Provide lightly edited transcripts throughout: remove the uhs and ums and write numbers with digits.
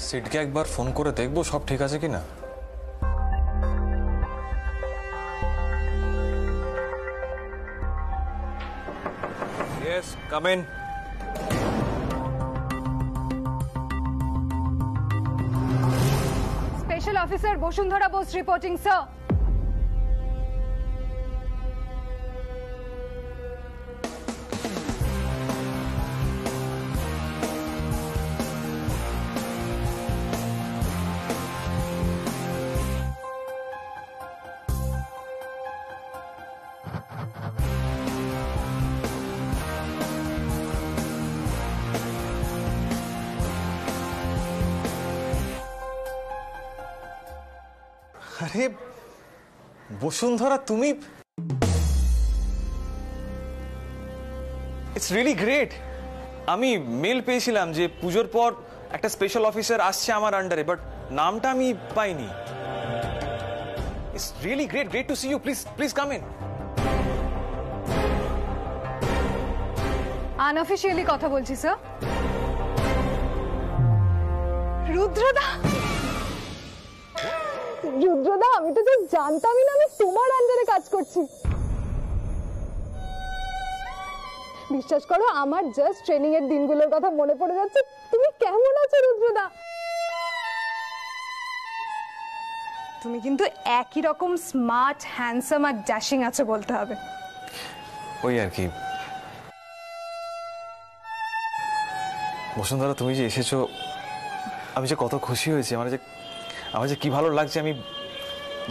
সিডকে একবার ফোন করে দেখবো সব ঠিক আছে কিনা। Yes, come in. Special Officer Boshundhara Bose reporting, sir. আরে বসুন্ধরা, তুমি ইটস রিয়েলি গ্রেট। আমি মেল পেয়েছিলাম যে পুজোর পর একটা স্পেশাল অফিসার আসছে আমার আন্ডারে, বাট নামটা আমি পাইনি। It's really great, great to see you. Please please come in. Unofficially কথা বলছি স্যার। রুদ্রদা, রুদ্রদা, আমি তো জাস্ট জানতামই না আমি তোমার আন্ডারে কাজ করছি। বিশ্বাস করো, আমার জাস্ট ট্রেনিং এর দিনগুলোর কথা মনে পড়ে যাচ্ছে। তুমি কেমন আছো রুদ্রদা? তুমি কিন্তু একই রকম স্মার্ট, হ্যান্ডসাম আর ড্যাশিং আছো বলতে হবে। ওই আর কি। বসুন্ধরা, তুমি যে এসেছো, আমি যে কত খুশি হয়েছি। আমার যে কি ভালো লাগছে। আমি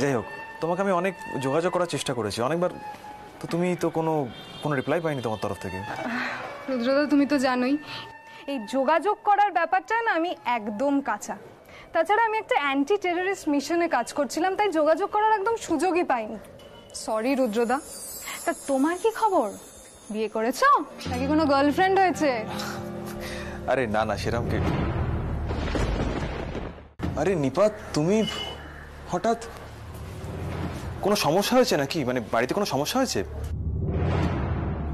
যাই হোক, তোমাকে আমি অনেক যোগাযোগ করার চেষ্টা করেছি অনেকবার, তো তুমি তো কোনো রিপ্লাই পাইনি তোমার তরফ থেকে। রুদ্রদা, তুমি তো জানোই এই যোগাযোগ করার ব্যাপারটা না আমি একদম কাঁচা। তাছাড়া আমি একটা অ্যান্টি টেররিস্ট মিশনে কাজ করছিলাম, তাই যোগাযোগ করার একদম সুযোগই পাইনি। সরি রুদ্রদা। তা তোমার কি খবর? বিয়ে করেছো নাকি কোনো গার্লফ্রেন্ড হয়েছে? আরে না না, সেরকম কি। আরে নিপা, তুমি হঠাৎ কোনো সমস্যা হয়েছে নাকি? মানে বাড়িতে কোনো সমস্যা হয়েছে?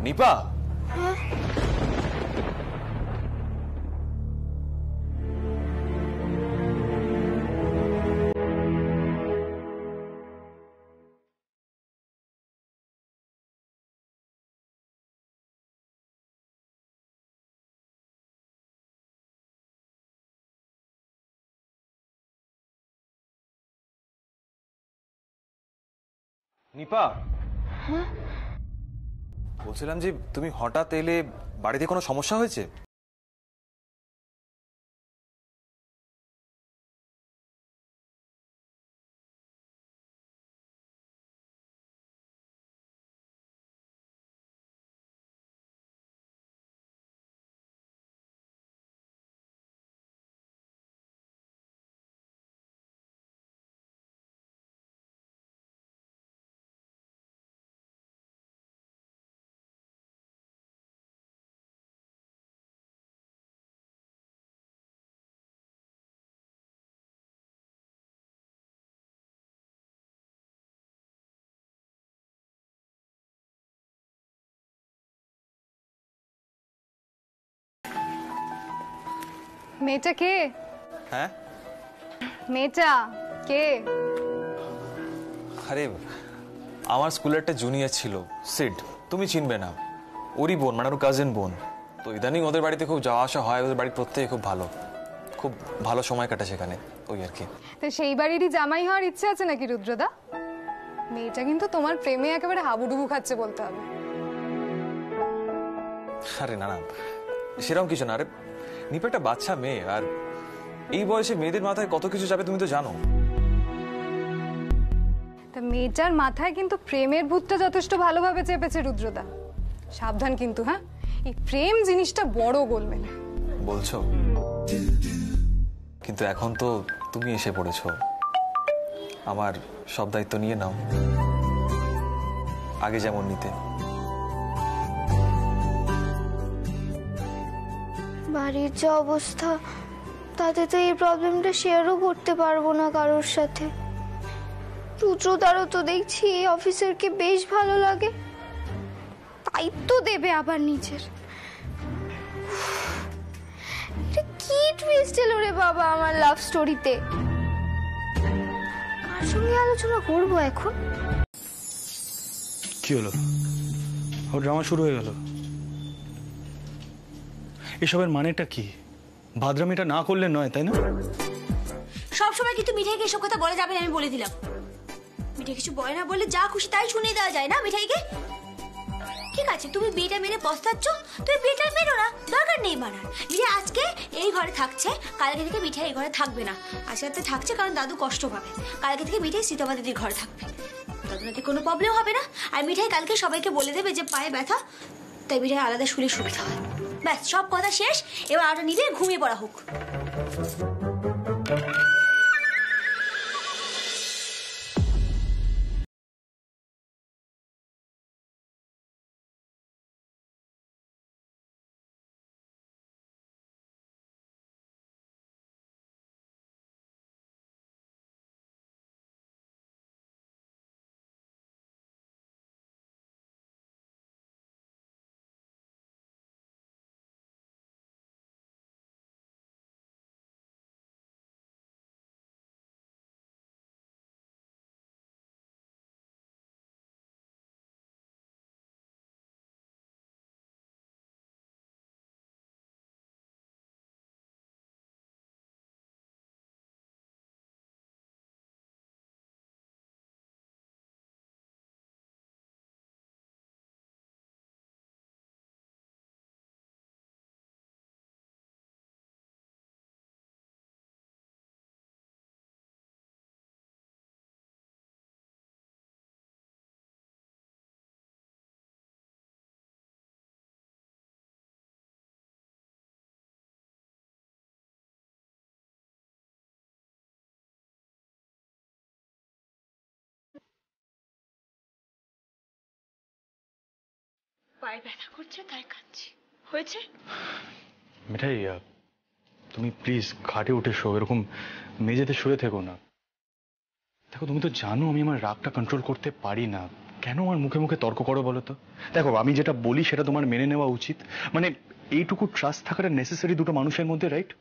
নিপা, নিপা, বলছিলাম যে তুমি হঠাৎ এলে, বাড়িতে কোনো সমস্যা হয়েছে? মেয়েটা কে? হ্যাঁ, মেয়েটা কে? আরে আমার স্কুলের একটা জুনিয়র ছিল, সিড। তুমি চিনবে না, ওরই বোন, মানে ওর কাজিন বোন। তো ইদানিং ওদের বাড়িতে খুব যাওয়া আসা হয়। ওদের বাড়ির প্রত্যেকে খুব ভালো সময় কাটে সেখানে, ওই আর কি। তো সেই বাড়িরই জামাই হওয়ার ইচ্ছে আছে নাকি রুদ্রদা? মেয়েটা কিন্তু তোমার প্রেমে একেবারে হাবুডুবু খাচ্ছে বলতে হবে। আরে না না, সেরকম কিছু না। আরে নিপা একটা বাচ্চা মেয়ে, আর এই বয়সে মেয়েদের মাথায় কত কিছু যাবে তুমি তো জানো। তা মেয়েটার মাথায় কিন্তু প্রেমের ভূতটা যথেষ্ট ভালোভাবে চেপেছে রুদ্রদা। সাবধান কিন্তু, হ্যাঁ? এই প্রেম জিনিসটা বড় গোলমেলে। বলছো? কিন্তু এখন তো তুমি এসে পড়েছো, আমার সব দায়িত্ব নিয়ে নাও, আগে যেমন নিতে। বাড়ির যা অবস্থা, তাতে তো এই প্রবলেমটা শেয়ারও করতে পারবো না কারোর সাথে। রুদ্রদারও তো দেখছি এই অফিসারকে বেশ ভালো লাগে, দায়িত্ব দেবে আবার নিজের। এটা কি কি টুইস্ট এলো রে বাবা আমার লাভ স্টোরিতে। কার সঙ্গে আলোচনা করবো এখন? কি হলো? ওর ড্রামা শুরু হয়ে গেল। এসবের মানেটা কি? বাদরামিটা না করলে নয়, তাই না? সব সময় কিন্তু মিঠাইকে এসব কথা বলে যাবে না, আমি বলে দিলাম। মিঠাই কিছু বলে না বললে যা খুশি তাই শুনিয়ে দেওয়া যায় না মিঠাইকে। ঠিক আছে, তুমি বিয়েটা মেনে পস্তাচ্ছ, তুমি বিয়েটা মেনো না, দরকার নেই মানার। মিঠাই আজকে এই ঘরে থাকছে, কালকে থেকে মিঠাই এই ঘরে থাকবে না। আজকে রাতে থাকছে কারণ দাদু কষ্ট পাবে, কালকে থেকে মিঠাই সীতামা দিদির ঘরে থাকবে। দাদু রাতে কোনো প্রবলেম হবে না। আর মিঠাই কালকে সবাইকে বলে দেবে যে পায়ে ব্যথা, তাই মিঠাই আলাদা শুলে সুবিধা হয়। ব্যাস, সব কথা শেষ। এবার আটা নিজে ঘুমিয়ে পড়া হোক। পায়ে ব্যথা করছে তাই কাঁদছি, হয়েছে? মিঠাই, তুমি প্লিজ খাটে উঠে শো, এরকম মেঝেতে শুয়ে থেকো না। দেখো, তুমি তো জানো আমি আমার রাগটা কন্ট্রোল করতে পারি না। কেন আমার মুখে মুখে তর্ক করো বলো তো? দেখো, আমি যেটা বলি সেটা তোমার মেনে নেওয়া উচিত। মানে এইটুকু ট্রাস্ট থাকাটা নেসেসারি দুটো মানুষের মধ্যে, রাইট?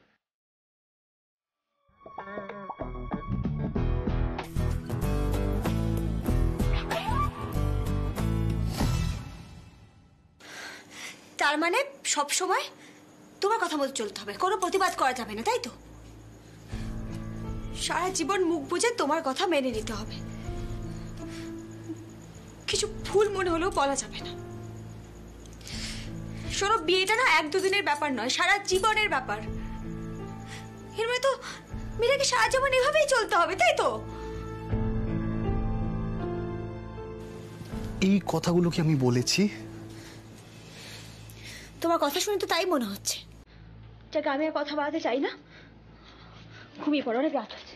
তার মানে সব সময় তোমার কথা মতো চলতে হবে, কোনো প্রতিবাদ করা যাবে না, তাই তো? সারা জীবন মুখ বুজে তোমার কথা মেনে নিতে হবে, কিছু ভুল মনে হলেও বলা যাবে না। শোনো, বিয়েটা না এক দুদিনের ব্যাপার নয়, সারা জীবনের ব্যাপার। এর মানে তো মীরাকে সারা জীবন এভাবেই চলতে হবে, তাই তো? এই কথাগুলো কি আমি বলেছি? তোমার কথা শুনে তো তাই মনে হচ্ছে। যাক, আমি আর কথা বাড়াতে চাই না, ঘুমিয়ে পড়ো, অনেক রাত হচ্ছে।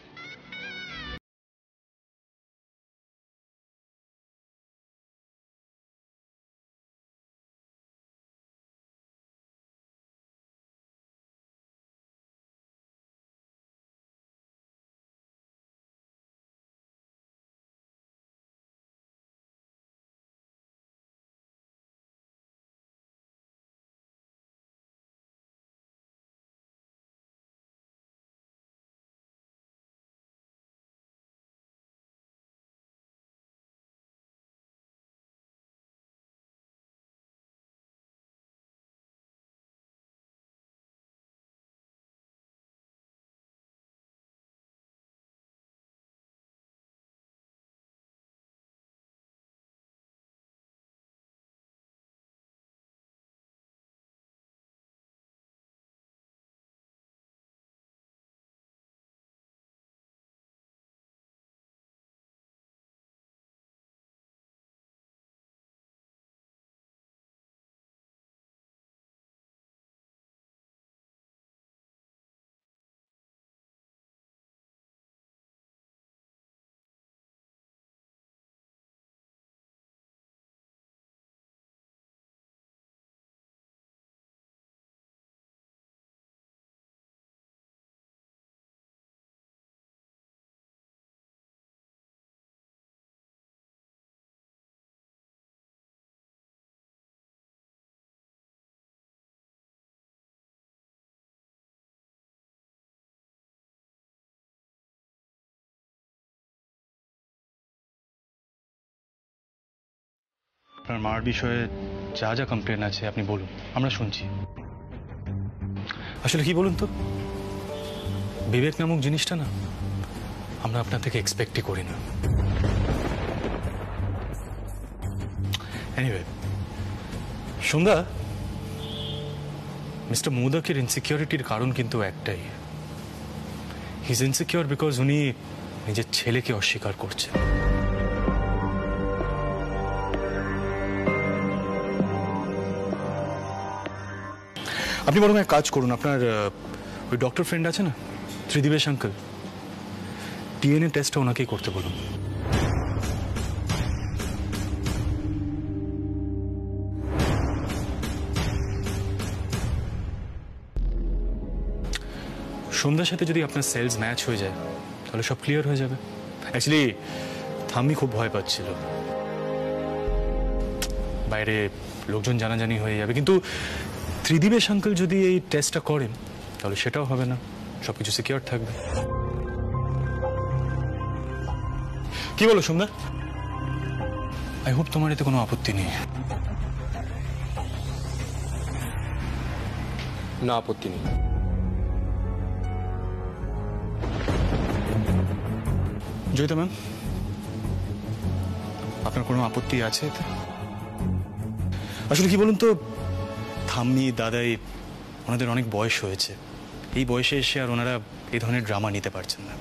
আপনার মার বিষয়ে যা যা কমপ্লেন আছে আপনি বলুন, আমরা শুনছি। আসলে কি বলুন তো, বিবেক নামক জিনিসটা না আমরা আপনার থেকে এক্সপেক্টই করি না। এনিওয়ে, সন্ধ্যা, মিস্টার মোদকের ইনসিকিউরিটির কারণ কিন্তু একটাই। হি ইজ ইনসিকিউর বিকজ উনি নিজের ছেলেকে অস্বীকার করছেন। আপনি বরং এক কাজ করুন, আপনার ওই ডক্টর ফ্রেন্ড আছে না, ত্রিদিবেশ আঙ্কেল, ডিএনএ টেস্টটা ওনাকেই করতে বলুন। সন্ধ্যার সাথে যদি আপনার সেলস ম্যাচ হয়ে যায় তাহলে সব ক্লিয়ার হয়ে যাবে। অ্যাকচুয়ালি থাম্মি খুব ভয় পাচ্ছিল, বাইরে লোকজন জানাজানি হয়ে যাবে, কিন্তু ত্রিদিবেশ আঙ্কেল যদি এই টেস্টটা করেন তাহলে সেটাও হবে না, সবকিছু সিকিউর থাকবে। কি বলো সন্ধ্যা? আই হোপ তোমার এতে কোনো আপত্তি নেই। না, আপত্তি নেই। জয়িতা ম্যাম, আপনার কোনো আপত্তি আছে এতে? আসলে কি বলুন তো, থাম্মি দাদাই ওনাদের অনেক বয়স হয়েছে, এই বয়সে এসে আর ওনারা এই ধরনের ড্রামা নিতে পারছেন না।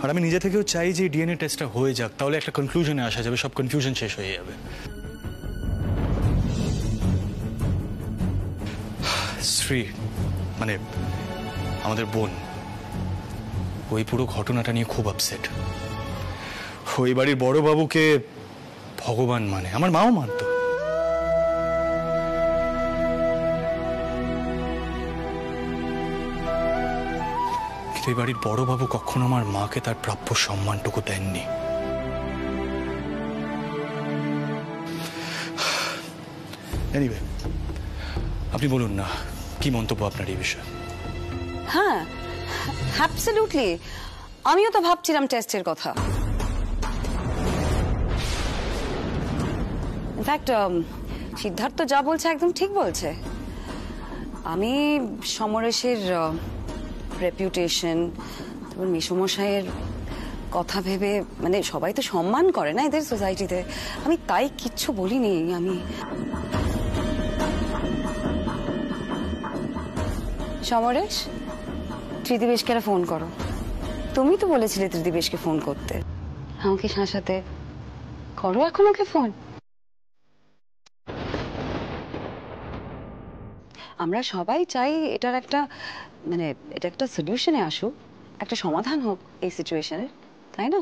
আর আমি নিজে থেকেও চাই যে ডিএনএ টেস্টটা হয়ে যাক, তাহলে একটা কনক্লুশনে আসা যাবে, সব কনফিউশন শেষ হয়ে যাবে। শ্রী মানে আমাদের বোন, ওই পুরো ঘটনাটা নিয়ে খুব আপসেট। ওই বাড়ির বড় বাবুকে ভগবান মানে, আমার মাও মানত। কিন্তু এই বাড়ির বড় বাবু কখনো আমার মাকে তার প্রাপ্য সম্মানটুকু দেননি। এনিওয়ে, আপনি বলুন না, কি মন্তব্য আপনার এই বিষয়ে? হ্যাঁ, অ্যাবসলিউটলি, আমিও তো ভাবছিলাম টেস্টের কথা। ইনফ্যাক্ট সিদ্ধার্থ যা বলছে একদম ঠিক বলছে। আমি সমরেশের রেপুটেশন, তারপর মেসমশাইয়ের কথা ভেবে, মানে সবাই তো সম্মান করে না এদের সোসাইটিতে, আমি তাই কিচ্ছু বলিনি। আমি সমরেশ, ত্রিদিবেশকে ফোন করো। তুমি তো বলেছিলে ত্রিদিবেশকে ফোন করতে, আমাকে শাসাতে। করো এখন ওকে ফোন। আমরা সবাই চাই এটার একটা, মানে এটা একটা সলিউশনে আসুক, একটা সমাধান হোক এই সিচুয়েশনের, তাই না?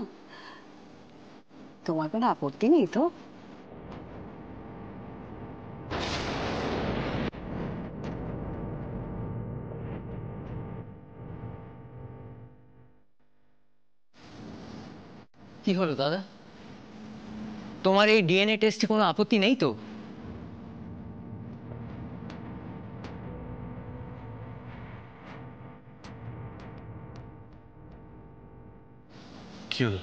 তোমার কোনো আপত্তি নেই তো? কি হলো দাদা, তোমার এই ডিএনএ টেস্টে কোনো আপত্তি নেই তো? কি হলো,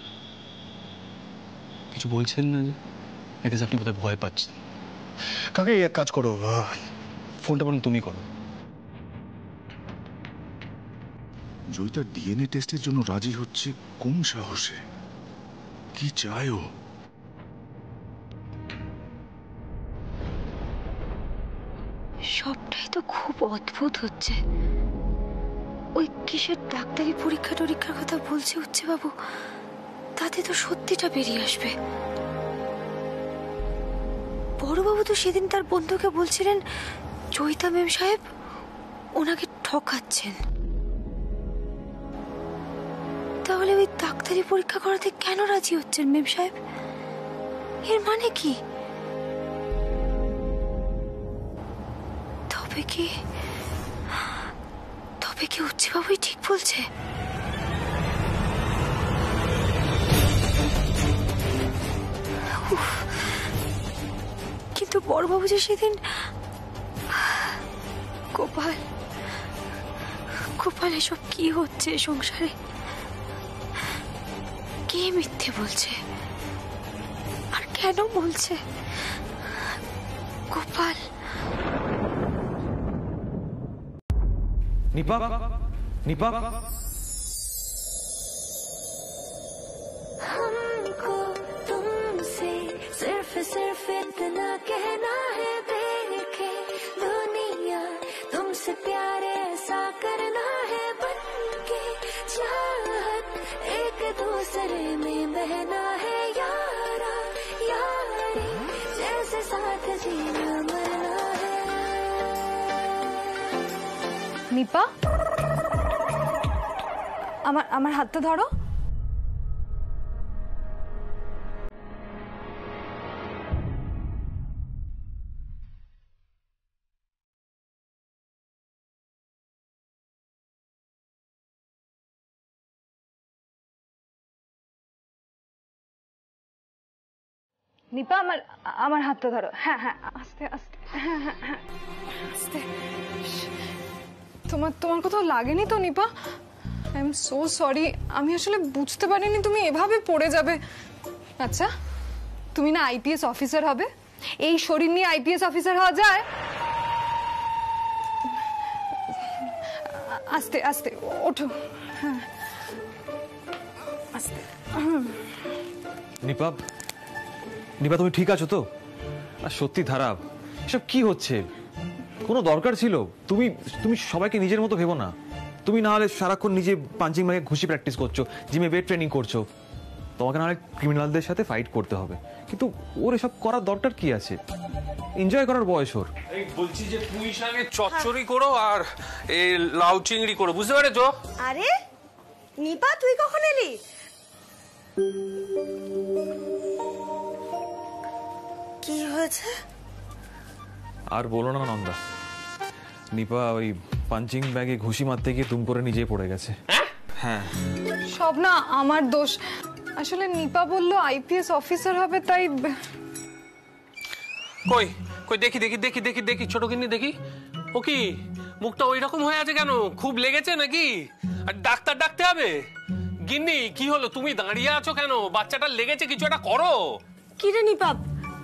কিছু বলছেন না যে? এতে আপনি বোধহয় ভয় পাচ্ছেন। কাকে এক কাজ করো, ফোনটা বরং তুমি করো। জয়িতা ডিএনএ টেস্টের জন্য রাজি হচ্ছে কোন সাহসে? কি চায় ও? সবটাই তো খুব অদ্ভুত হচ্ছে। ওই কিসের ডাক্তারি পরীক্ষা টরীক্ষার কথা বলছে হচ্ছে বাবু, তাতে তো সত্যিটা বেরিয়ে আসবে। বড়বাবু তো সেদিন তার বন্ধুকে বলছিলেন জয়িতা ম্যাম সাহেব ওনাকে ঠকাচ্ছেন। তাহলে ওই ডাক্তারি পরীক্ষা করাতে কেন রাজি হচ্ছেন ম্যাম সাহেব? এর মানে কি? তবে কি উচ্চ বাবুই ঠিক বলছে? কিন্তু বড়বাবু যে সেদিন গোপাল এসব কি হচ্ছে সংসারে? কে মিথ্যে বলছে আর কেন? কেন বলছে গোপাল? নিপা, নিপা, हमको तुमसे सिर्फ सिर्फ इतना कहना है, देखे दुनिया तुमसे प्यार ऐसा करना है, बनके चाहत एक दूसरे में बहना है, यारा यारी जैसे साथ जीना मरना है। নিপা, আমার হাতটা ধরো। নিপা, আমার হাতটা ধরো। হ্যাঁ হ্যাঁ, আস্তে আস্তে, হ্যাঁ হ্যাঁ হ্যাঁ, আস্তে। তোমার কোথাও লাগেনি তো Nipa? I am so sorry, আমি আসলে বুঝতে পারিনি তুমি এভাবে পড়ে যাবে। আচ্ছা, তুমি না আইপিএস অফিসার হবে? এই শরীর নিয়ে আইপিএস অফিসার হওয়া যায়? আস্তে আস্তে ওঠো, হ্যাঁ আস্তে। নিপা, নিপা তুমি ঠিক আছো তো? আর সত্যি ধারা, এসব কি হচ্ছে? কোনো দরকার ছিল? তুমি তুমি সবাইকে নিজের মতো ভেবো না। তুমি না হলে সারাক্ষণ নিজে পাঞ্চিং ব্যাগে ঘুষি প্র্যাকটিস করছো, জিমে ওয়েট ট্রেনিং করছো, তোমাকে না হলে ক্রিমিনালদের সাথে ফাইট করতে হবে। কিন্তু ওর এসব করার দরকার কি আছে? এনজয় করার বয়স ওর। বলছি যে পুঁই শাকে চচ্চড়ি করো আর এই লাউ চিংড়ি করো, বুঝতে পেরেছো? আরে নিপা, তুই কখন এলি? কি হয়েছে? আর বলো না নন্দা, নিপা ওই পাঞ্চিং ব্যাগে ঘুষি মারতে গিয়ে তুম করে নিজেই পড়ে গেছে। হ্যাঁ, সব না আমার দোষ। আসলে নিপা বললো আইপিএস অফিসার হবে, তাই। কই কই দেখি দেখি দেখি দেখি দেখি ছোট গিন্নি দেখি। ও কি মুখটা ওই রকম হয়ে আছে কেন? খুব লেগেছে নাকি? আর ডাক্তার ডাকতে হবে। গিন্নি কি হলো, তুমি দাঁড়িয়ে আছো কেন? বাচ্চাটা লেগেছে, কিছু একটা করো। কি রে নিপা,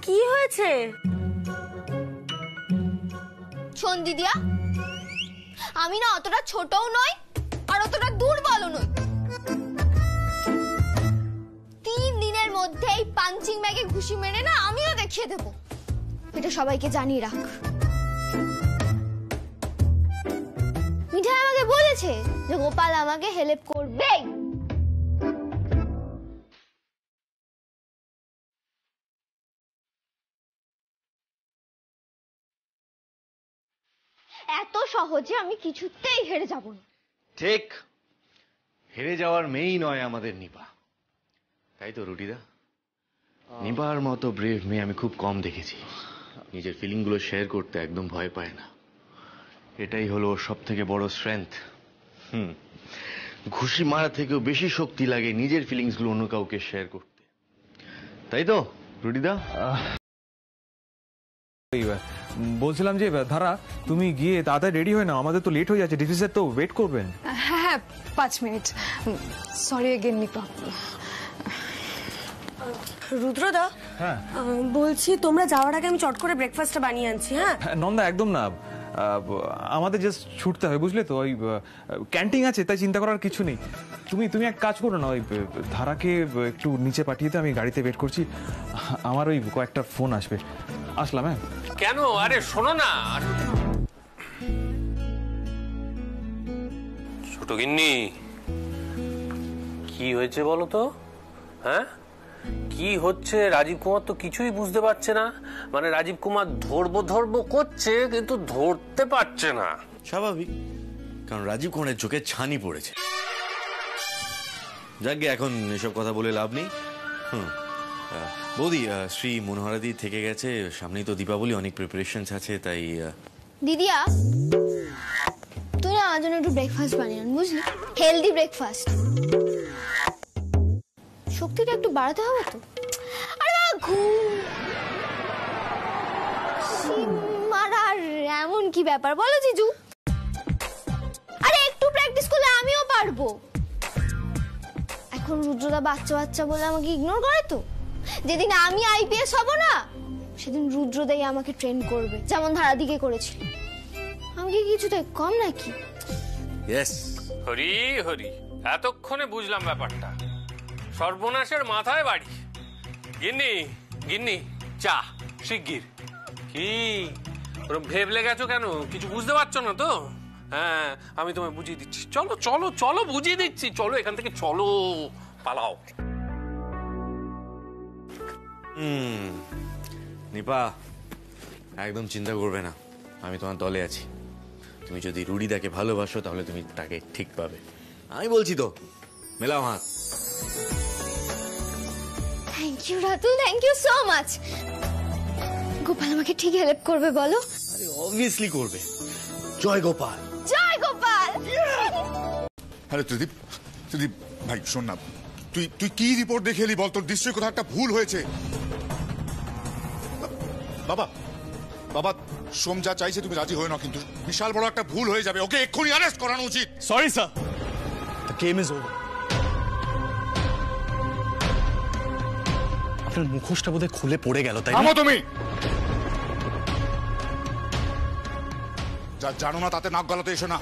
কি হয়েছে? শোন দিদিয়া, আমি না অতটা ছোটও নই আর অতটা দুর্বলও নই। 3 দিনের মধ্যে এই পাঞ্চিং ব্যাগে ঘুষি মেরে না আমিও দেখিয়ে দেব। এটা সবাইকে জানিয়ে রাখ। মিঠাই আমাকে বলেছে যে গোপাল আমাকে হেল্প করবে। এত সহজে আমি কিছুতেই হেরে যাব না। ঠিক, হেরে যাওয়ার মেয়েই নয় আমাদের নিপা, তাই তো রুটিদা? নিপার মতো ব্রেভ মেয়ে আমি খুব কম দেখেছি। নিজের ফিলিং গুলো শেয়ার করতে একদম ভয় পায় না, এটাই হলো ওর সব থেকে বড় স্ট্রেংথ। ঘুষি মারা থেকেও বেশি শক্তি লাগে নিজের ফিলিংস গুলো অন্য কাউকে শেয়ার করতে, তাই তো রুটিদা? বলছিলাম যে ধারা, তুমি গিয়ে তাড়াতাড়ি রেডি হয়ে নাও, আমাদের তো লেট হয়ে যাচ্ছে, ডিসি স্যার তো ওয়েট করবেন। হ্যাঁ হ্যাঁ, 5 মিনিট। Sorry again Nipa. রুদ্রদা, হ্যাঁ বলছি তোমরা যাওয়ার আগে আমি চট করে ব্রেকফাস্টটা বানিয়ে আনছি। হ্যাঁ নন্দা, একদম না, আমাদের জাস্ট ছুটতে হবে, বুঝলে তো? ওই ক্যান্টিন আছে, তাই চিন্তা করার কিছু নেই। তুমি এক কাজ করো না, ওই ধারাকে একটু নিচে পাঠিয়ে দে, আমি গাড়িতে ওয়েট করছি। আমার ওই কয়েকটা ফোন আসবে, আসলাম। হ্যাঁ কেন? আরে শোনো না ছোট গিন্নি, কি হয়েছে বলো তো? হ্যাঁ, কি হচ্ছে? রাজীব কুমার তো কিছুই বুঝতে পারছে না। মানে রাজীব কুমার ধরবো করছে, কিন্তু ধরতে পারছে না। স্বাভাবিক, কারণ রাজীব কুমারের চোখে ছানি পড়েছে। যাকে এখন এসব কথা বলে লাভ নেই। বৌদি, শ্রী মনোহরাদি থেকে গেছে, সামনেই তো দীপাবলি, অনেক প্রিপারেশন আছে, তাই। দিদিয়া, তুই না আমার জন্য একটু ব্রেকফাস্ট বানিয়ে আন, বুঝলি? Healthy breakfast. শক্তিটা একটু বাড়াতে হবে তো। আরে বাবা, মারার এমন কি ব্যাপার বলো জিজু? আরে একটু প্র্যাকটিস করলে আমিও পারবো। এখন রুদ্রদা বাচ্চা বাচ্চা বলে আমাকে ইগনোর করে তো। যেদিন আমি আইপিএস হব না সেদিন রুদ্রদাই আমাকে ট্রেন করবে, যেমন ধারাদিকে করেছিল। আমি কি কিছুতে কম নাকি? ইয়েস। হরি হরি, এতক্ষণে বুঝলাম ব্যাপারটা। সর্বনাশের মাথায় বাড়ি। গিন্নি গিন্নি, চা শিগগির। কি ওরকম ভেবলে গেছো কেন? কিছু বুঝতে পারছো না তো? হ্যাঁ, আমি তোমায় বুঝিয়ে দিচ্ছি। চলো চলো চলো, বুঝিয়ে দিচ্ছি। চলো এখান থেকে, চলো পালাও। নিপা, একদম চিন্তা করবে না, আমি তোমার দলে আছি। তুমি যদি রুডিদাকে ভালোবাসো তাহলে তুমি তাকে ঠিক পাবে। আমি বলছি তো, মেলাও হাত। Thank you Ratul, thank you so much. Gopal আমাকে ঠিক হেল্প করবে বলো? আরে অবভিয়াসলি করবে। জয় গোপাল, জয় গোপাল। আরে ত্রিদীপ, ত্রিদীপ ভাই শোন না, তুই কি রিপোর্ট দেখে এলি বল? তোর নিশ্চয়ই কোথাও একটা ভুল হয়েছে। বাবা বাবা, সোম যা চাইছে তুমি রাজি হয়ে নাও, কিন্তু বিশাল বড় একটা ভুল হয়ে যাবে। ওকে এক্ষুনি অ্যারেস্ট করানো উচিত। Sorry sir, the game is over. আপনার মুখোশটা বোধহয় খুলে পড়ে গেল, তাই না? তুমি যা জানো না তাতে নাক গলাতে এসো না।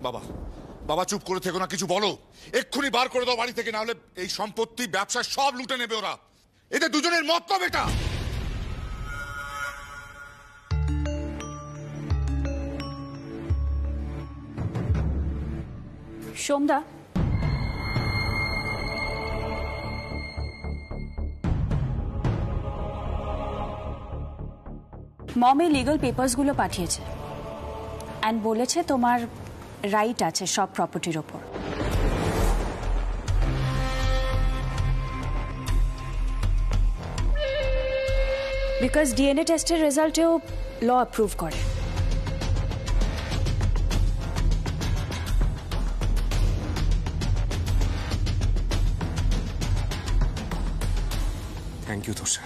বাবা বাবা, চুপ করে থেকো না, কিছু বলো। এক্ষুনি বার করে দাও বাড়ি থেকে, না হলে এই সম্পত্তি ব্যবসা সব লুটে নেবে ওরা। এদের দুজনের মতলব এটা। সোমদা, মম এই লিগাল পেপারসগুলো পাঠিয়েছে অ্যান্ড বলেছে তোমার রাইট আছে সব প্রপার্টির ওপর। বিকজ ডিএনএ টেস্টের রেজাল্টেও ল অ্যাপ্রুভ করে। থ্যাংক ইউ তোষা।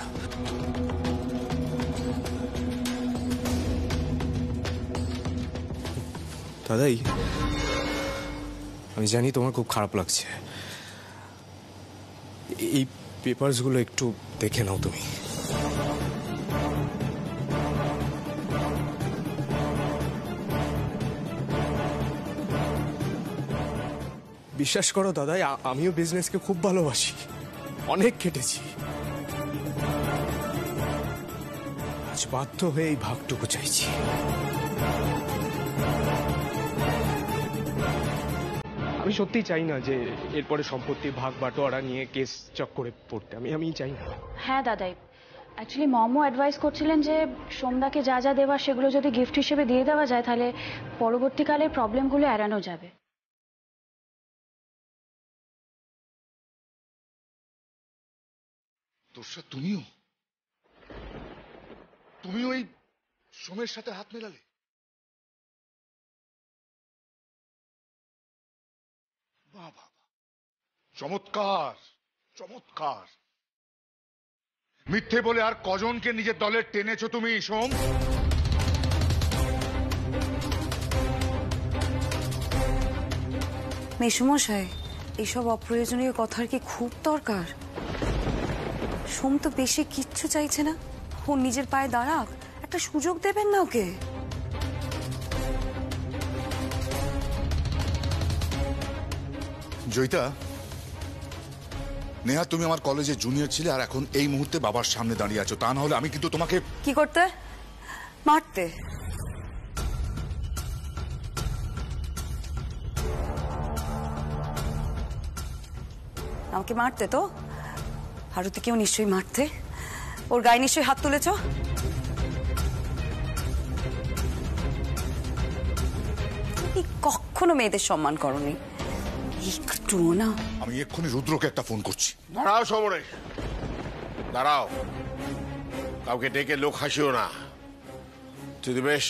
দাদাই, আমি জানি তোমার খুব খারাপ লাগছে। এই পেপারসগুলো একটু দেখে নাও তুমি। বিশ্বাস করো দাদাই, আমিও বিজনেসকে খুব ভালোবাসি, অনেক কেটেছি। আজ বাধ্য হয়ে এই ভাগটুকু চাইছি। আমি সত্যি চাই না যে এরপরে সম্পত্তির ভাগ বাটোয়ারা নিয়ে কেস চক্করে পড়তে। আমি চাই না। হ্যাঁ দাদাই, অ্যাকচুয়ালি মমও অ্যাডভাইস করছিলেন যে সোমদাকে যা যা দেওয়া সেগুলো যদি গিফট হিসেবে দিয়ে দেওয়া যায় তাহলে পরবর্তীকালে প্রবলেমগুলো এড়ানো যাবে। তোষা, তুমিও এই সোমের সাথে হাত মেলালে? বাবা, চমৎকার চমৎকার। মিথ্যে বলে আর কজনকে নিজের দলে টেনেছো তুমি সোম? মেসুমশাই, এইসব অপ্রয়োজনীয় কথার কি খুব দরকার? সোম তো বেশি কিচ্ছু চাইছে না, ও নিজের পায়ে দাঁড়াক, একটা সুযোগ দেবেন না ওকে। জয়িতা, নেহা তুমি আমার কলেজে জুনিয়র ছিলে আর এখন এই মুহূর্তে বাবার সামনে দাঁড়িয়ে আছো। তা না হলে আমি কিন্তু তোমাকে কি করতে? মারতে? আমাকে মারতে তো ভারতীকেও নিশ্চয়ই মারতে। ওর গায়ে নিশ্চয়ই হাত তুলেছ। তুমি কখনো মেয়েদের সম্মান করনি, একটু না। আমি এক্ষুনি রুদ্রকে একটা ফোন করছি। দাঁড়াও সমরেশ, দাঁড়াও। কাউকে ডেকে লোক হাসিও না। বেশ,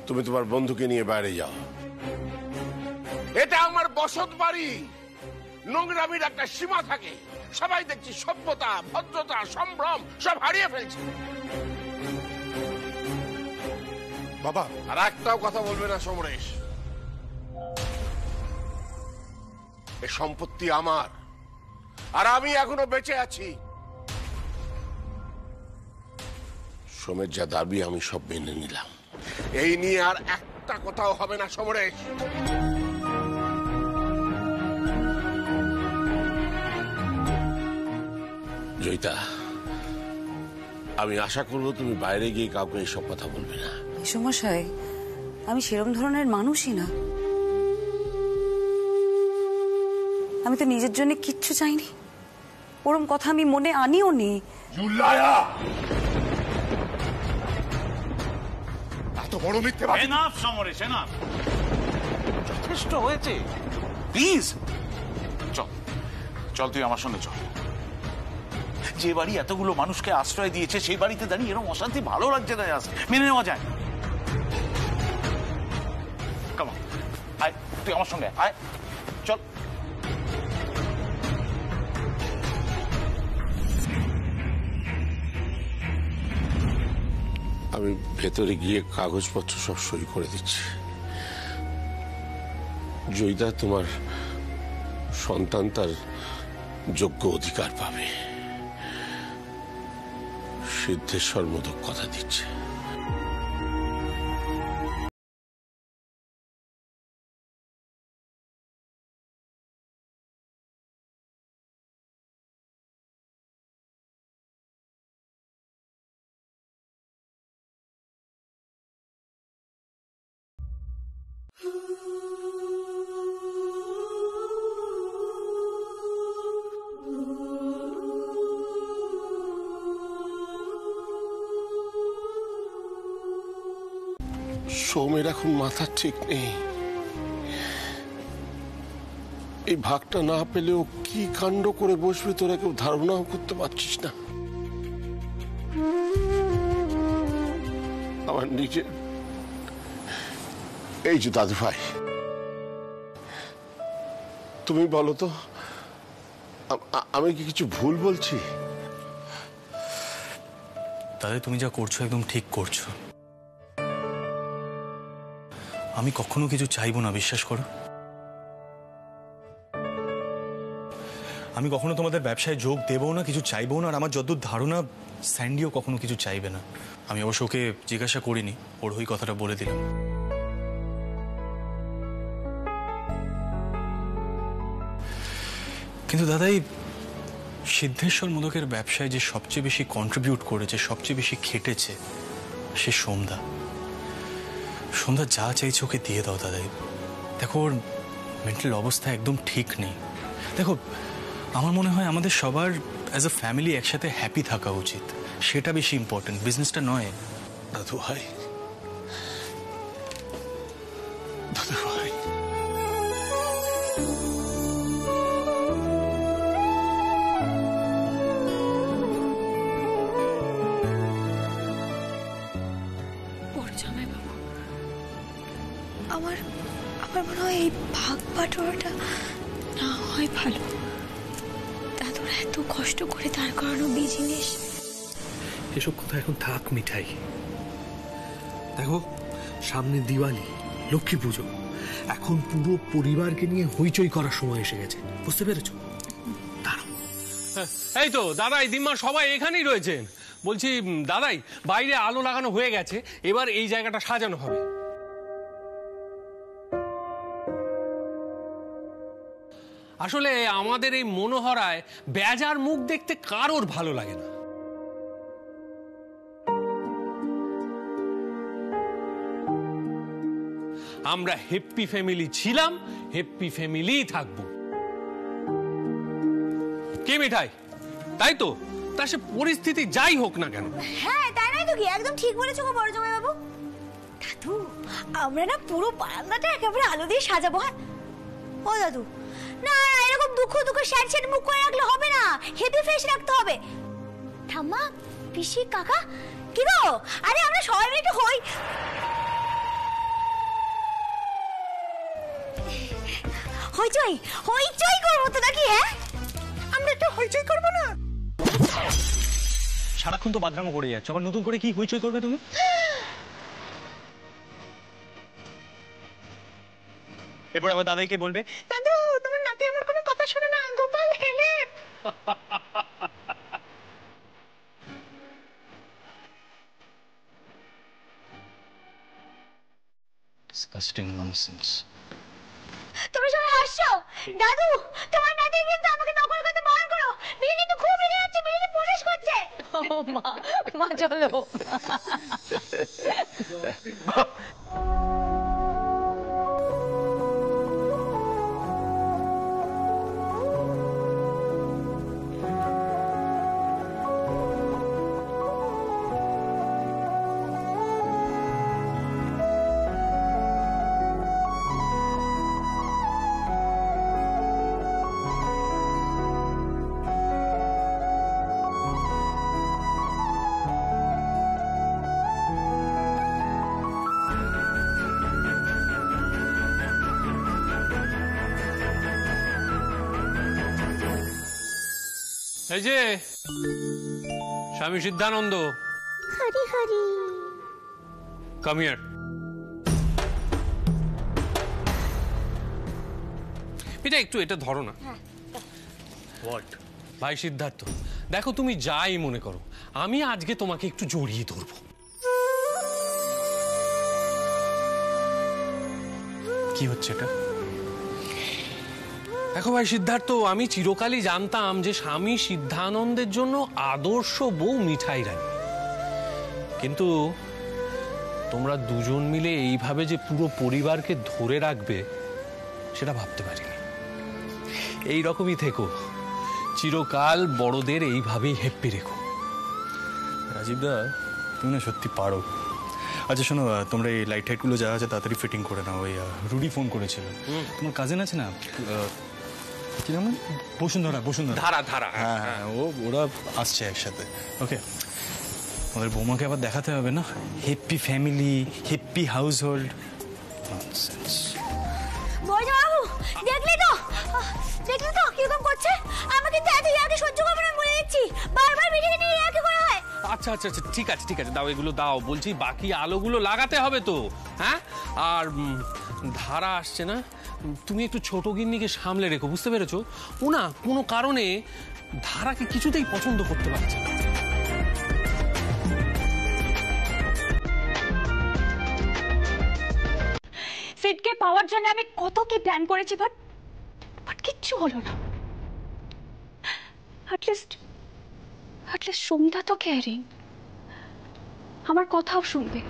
তুমি তোমার বন্ধুকে নিয়ে বাইরে যাও। এটা আমার বসত বাড়ি, নোংরামির একটা সীমা থাকে। সবাই দেখছি সভ্যতা, ভদ্রতা, সম্ভ্রম সব হারিয়ে ফেলছে। বাবা, আর একটাও কথা বলবে না সমরেশ। এ সম্পত্তি আমার, আর আমি এখনো বেঁচে আছি। সোমের যা দাবি আমি সব মেনে নিলাম। এই নিয়ে আর একটা কথাও হবে না সমরেশ। জয়িতা, আমি আশা করবো তুমি বাইরে গিয়ে কাউকে এইসব কথা বলবে না। মেসোমশাই, আমি সেরম ধরনের মানুষই না। আমি তো নিজের জন্য কিচ্ছু চাইনি, ওরম কথা আমি মনে আনিও নি। এত বড় মিথ্যেবাদী! এনাফ সমরেশ, এনাফ, যথেষ্ট হয়েছে। প্লিজ চল, চল তুই আমার সঙ্গে চল। যে বাড়ি এতগুলো মানুষকে আশ্রয় দিয়েছে সেই বাড়িতে দাঁড়িয়ে এরকম অশান্তি ভালো লাগছে না, মেনে নেওয়া যায়। কাম অন, আয় তুই আমার সঙ্গে আয়, চল। আমি ভেতরে গিয়ে কাগজপত্র সব সই করে দিচ্ছি। জয়িতা, তোমার সন্তান তার যোগ্য অধিকার পাবে। সিদ্ধেশ্বর মোদক কথা দিচ্ছে। সৌমের এখন মাথা ঠিক নেই। এই ভাগটা না পেলেও কি কাণ্ড করে বসবে তোরা কেউ ধারণাও করতে পারছিস না। আমার নিজের এই যে দাদু ভাই, তুমি বলো তো আমি কি কিছু ভুল বলছি? দাদা, তুমি যা করছো একদম ঠিক করছো। আমি কখনো কিছু চাইবো না, বিশ্বাস করো। আমি কখনো তোমাদের ব্যবসায় যোগ দেবও না, কিছু চাইবো না। আর আমার যতদূর ধারণা, স্যান্ডিও কখনো কিছু চাইবে না। আমি অবশ্য ওকে জিজ্ঞাসা করিনি, ওর ওই কথাটা বলে দিলাম। কিন্তু দাদাই, সিদ্ধেশ্বর মোদকের ব্যবসায় যে সবচেয়ে বেশি কন্ট্রিবিউট করেছে, সবচেয়ে বেশি খেটেছে, সে সন্ধ্যা। সন্ধ্যা যা চাইছে ওকে দিয়ে দাও দাদাই। দেখো, ওর মেন্টাল অবস্থা একদম ঠিক নেই। দেখো, আমার মনে হয় আমাদের সবার অ্যাজ আ ফ্যামিলি একসাথে হ্যাপি থাকা উচিত, সেটা বেশি ইম্পর্টেন্ট, বিজনেসটা নয়। দাদু ভাই, দাদু ভাই, আমার মনে হয় এই ভাগ বাটোয়ারাটা না হয় ভালো। দাদুর এত কষ্ট করে দাঁড় করানো বিজনেস। এসব কথা এখন থাক মিঠাই। দেখো, সামনে দিওয়ালি, লক্ষ্মী পুজো, এখন পুরো পরিবারকে নিয়ে হইচই করার সময় এসে গেছে, বুঝতে পেরেছো? এই তো দাদাই, দিম্মা সবাই এখানেই রয়েছেন। বলছি দাদাই, বাইরে আলো লাগানো হয়ে গেছে, এবার এই জায়গাটা সাজানো হবে। আসলে আমাদের এই মনোহরায় বেজার মুখ দেখতে কারোর ভালো লাগে না। আমরা হ্যাপি ফ্যামিলি ছিলাম, হ্যাপি ফ্যামিলি থাকবো। কে মিঠাই? তাই তো, তা সে পরিস্থিতি যাই হোক না কেন। হ্যাঁ, তাই নাই তো কি, একদম ঠিক বলেছো গো বড় জামাই বাবু। দাদু, আমরা না পুরো বারান্দাটা একেবারে আলো দিয়ে সাজাবো। হ্যাঁ ও দাদু, না এরকম দুঃখ দুঃখ স্যাড স্যাড মুখ করে রাখলে হবে না, হ্যাপি ফেস রাখতে হবে। ঠাম্মা, পিসি, কাকা, কি গো? আরে আমরা সবাই মিলে একটু হইচই হইচই করবো তো নাকি? হ্যাঁ, আমরা একটু হইচই করবো না? সারাক্ষণ তো বাদরামো করে যাচ্ছ, আবার নতুন করে কি হইচই করবে তুমি? এরপর আবার দাদাইকে বলবে, দাদু তোমার নাতি আমার ডিসকাস্টিং ননসেন্স। তুমি সবাই হাসছো? দাদু, তোমার নাতি কিন্তু আমাকে নকল করতে বারণ করো। মিলি কিন্তু খুব রেগে যাচ্ছে, মিলি প্রবেশ করছে। মা, মা চলো। এই যে স্বামী সিদ্ধানন্দ, হরি হরি। Come here. এটা একটু এটা ধরো না। হোয়াট? ভাই সিদ্ধার্থ, দেখো তুমি যাই মনে করো, আমি আজকে তোমাকে একটু জড়িয়ে ধরবো। কি হচ্ছে এটা? দেখো ভাই সিদ্ধার্থ, আমি চিরকালই জানতাম যে স্বামী সিদ্ধানন্দের জন্য আদর্শ বউ মিঠাই রানী, কিন্তু তোমরা দুজন মিলে এইভাবে যে পুরো পরিবারকে ধরে রাখবে সেটা ভাবতে পারিনি। এই রকমই থেকো, চিরকাল বড়দের এইভাবেই হেপ্পি রেখো। রাজীবদা, তুমি না সত্যি পারো। আচ্ছা শোনো, তোমরা এই লাইট টাইটগুলো যা আছে তাড়াতাড়ি ফিটিং করে নাও। ওই রুডি ফোন করেছিল, তোমার কাজিন আছে না, কি নাম? বসুন্ধরা। ধারা ধারা। হ্যাঁ হ্যাঁ, ওরা আসছে একসাথে। ওকে, ওদের বৌমাকে আবার দেখাতে হবে না, happy family, happy house hold. বড়বাবু, দেখলি তো কিরকম করছে? আমাকে কিন্তু এত ইয়াকে সহ্য করবো না বলে দিচ্ছি। বারবার মিটিয়ে নিয়ে ইয়াকে করা হয়। আচ্ছা আচ্ছা আচ্ছা, ঠিক আছে ঠিক আছে, দাও এগুলো দাও। বলছি বাকি আলোগুলো লাগাতে হবে তো। হ্যাঁ, আর ধারা আসছে না, তুমি একটু ছোট গিন্নিকে সামলে রেখো, বুঝতে পেরেছো? ও না কোনো কারণে ধারাকে কিছুতেই পছন্দ করতে পারছে না। সিটকে পাওয়ার জন্য আমি কত কি প্ল্যান করেছি, বাট কিচ্ছু হলো না। অ্যাটলিস্ট সন্ধ্যা তো কেয়ারিং, আমার কথাও শুনবে।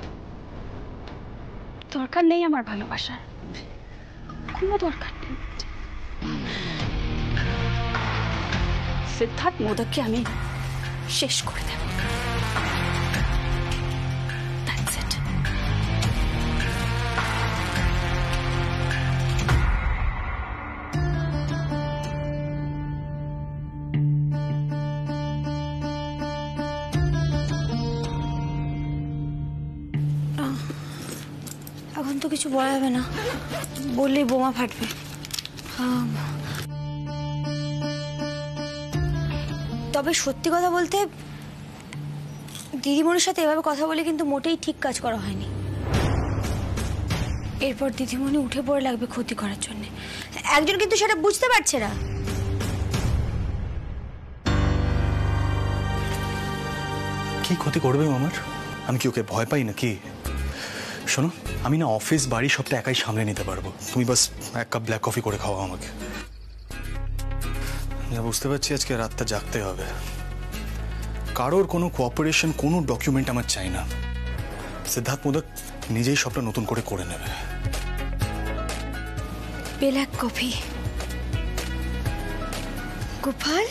দরকার নেই আমার ভালোবাসার, কোনো দরকার নেই। সিদ্ধার্থ মোদককে আমি শেষ করে দেব। That's it. এখন তো কিছু বলা যাবে না, বললেই বোমা ফাটবে। তবে সত্যি কথা বলতে দিদিমণির সাথে এভাবে কথা বলে কিন্তু মোটেই ঠিক কাজ করা হয়নি। এরপর দিদিমণি উঠে পড়ে লাগবে ক্ষতি করার জন্য। একজন কিন্তু সেটা বুঝতে পারছে না। কি ক্ষতি করবে আমার? আমি কি ওকে ভয় পাই নাকি? শোনো, আমি না অফিস বাড়ি সবটা একাই সামলে নিতে পারবো। তুমি বাস এক কাপ ব্ল্যাক কফি করে খাওয়াও আমাকে। বুঝতে পারছি আজকে রাতটা জাগতে হবে। কারোর কোনো কোঅপারেশন, কোনো ডকুমেন্ট আমার চাই না। সিদ্ধার্থ মোদক নিজেই সবটা নতুন করে নেবে। Black coffee Gopal.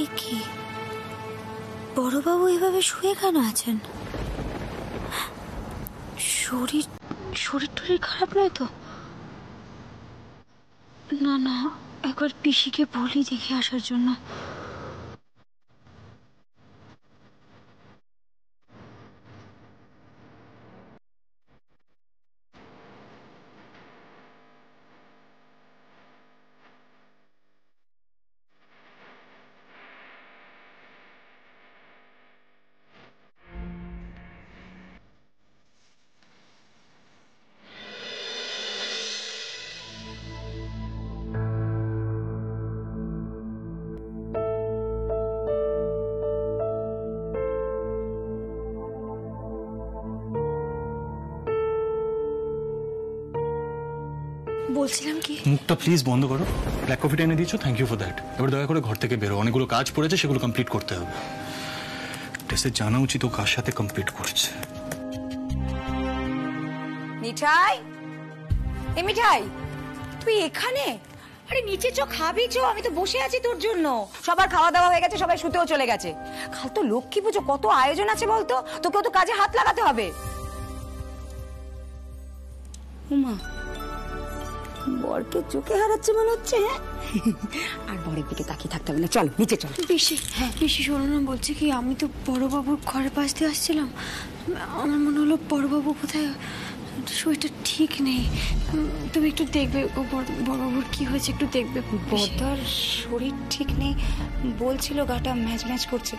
এ কি বড়বাবু এভাবে শুয়ে কেন আছেন? শরীর শরীর টরীর খারাপ নয় তো? না না, একবার পিসিকে বলি দেখে আসার জন্য। বলছিলাম কি, মুখটা প্লিজ বন্ধ করো। ব্ল্যাক কফিটা এনে দিয়েছো, থ্যাংক ইউ ফর দ্যাট। এবার দয়া করে ঘর থেকে বেরো, অনেকগুলো কাজ পড়েছে, সেগুলো কমপ্লিট করতে হবে। টেস্টে জানা উচিত ও কার সাথে কমপ্লিট করছে। মিঠাই, এ মিঠাই, তুই এখানে? আরে নিচে চো, খাবি চো, আমি তো বসে আছি তোর জন্য। সবার খাওয়া দাওয়া হয়ে গেছে, সবাই শুতেও চলে গেছে। কাল তো লক্ষ্মী পুজো, কত আয়োজন আছে বলতো, তোকেও তো কাজে হাত লাগাতে হবে। উমা, বরকে চোখে হারাচ্ছে মনে হচ্ছে। হ্যাঁ, আর বরের দিকে তাকিয়ে থাকতে হবে না, চল নিচে চল। পিসি, হ্যাঁ পিসি শোনো না, বলছি কি আমি তো বড়বাবুর ঘরের পাশ দিয়ে আসছিলাম, আমার মনে হলো বড়বাবু কোথায়, শরীরটা ঠিক নেই, তুমি একটু দেখবে বড়বাবুর কি হয়েছে, একটু দেখবে। বর্দার শরীর ঠিক নেই বলছিল, গাটা ম্যাচ ম্যাচ করছে।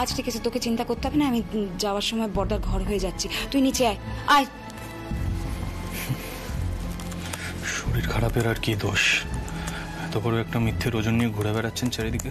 আজ ঠিক আছে, তোকে চিন্তা করতে হবে না, আমি যাওয়ার সময় বর্দার ঘর হয়ে যাচ্ছি, তুই নিচে আয়। আয়। শরীর খারাপের আর কি দোষ? এত বড় একটা মিথ্যে ওজন নিয়ে ঘুরে বেড়াচ্ছেন চারিদিকে।